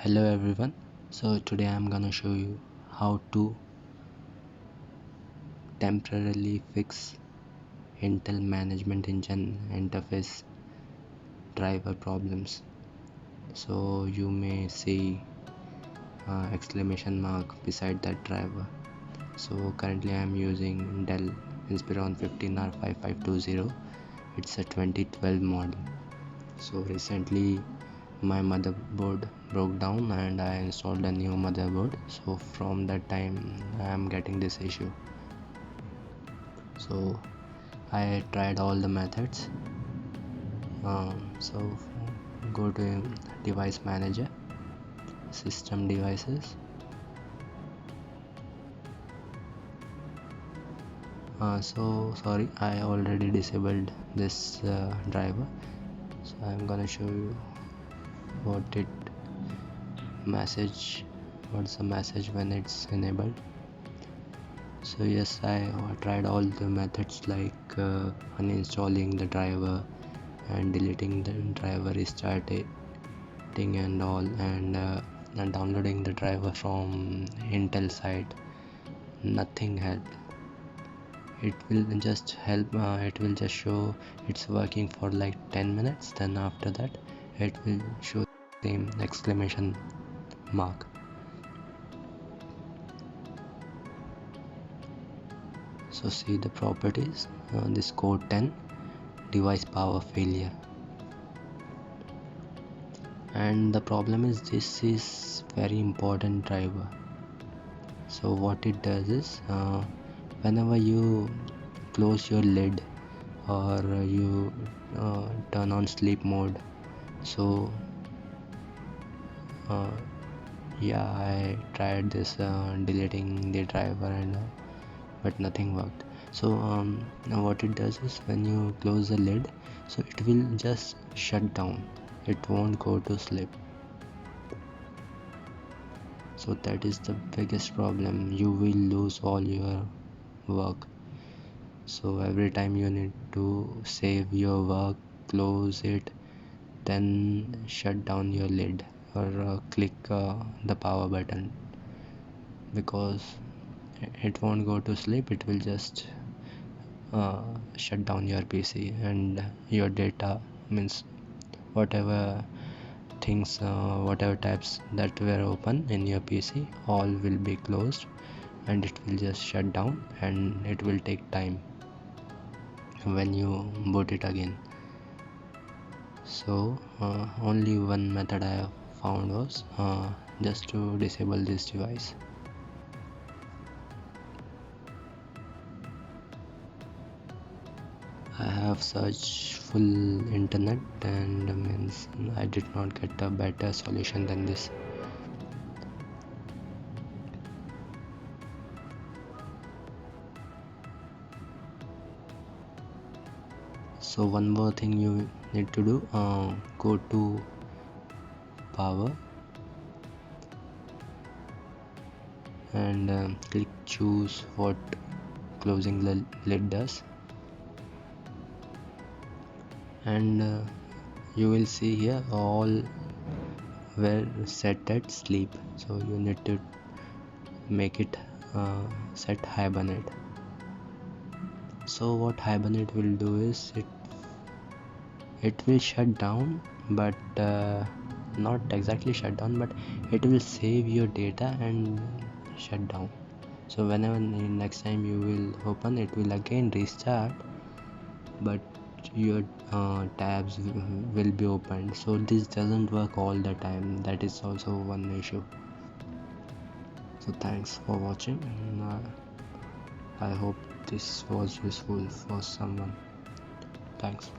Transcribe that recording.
Hello everyone. So today I'm gonna show you how to temporarily fix Intel Management Engine interface driver problems. So you may see exclamation mark beside that driver. So currently I'm using Dell Inspiron 15R5520. It's a 2012 model. So recently my motherboard broke down and I installed a new motherboard. So from that time I am getting this issue. So I tried all the methods. So go to device manager, system devices. So sorry, I already disabled this driver. So I'm gonna show you what it message what's the message when it's enabled. So yes, I tried all the methods like uninstalling the driver and deleting the driver, restarting and all, and downloading the driver from Intel site. Nothing helped. It will just help, it will just show it's working for like 10 minutes, then after that it will show the same exclamation mark. So see the properties, this code 10, device power failure. And the problem is this is very important driver. So what it does is whenever you close your lid or you turn on sleep mode, so yeah, I tried this deleting the driver and but nothing worked. So now what it does is when you close the lid, so it will just shut down, it won't go to sleep. So that is the biggest problem. You will lose all your work. So every time you need to save your work, close it, then shut down your lid or click the power button, because it won't go to sleep, it will just shut down your PC and your data, means whatever things, whatever tabs that were open in your PC, all will be closed and it will just shut down, and it will take time when you boot it again. So only one method I have found was just to disable this device. I have searched full internet and means I did not get a better solution than this. So one more thing you need to do, go to power and click choose what closing the lid does, and you will see here all were set at sleep, so you need to make it set hibernate. So what hibernate will do is it will shut down, but not exactly shut down, but it will save your data and shut down. So whenever next time you will open, it will again restart, but your tabs will be opened. So this doesn't work all the time, that is also one issue. So thanks for watching, and I hope this was useful for someone. Thanks.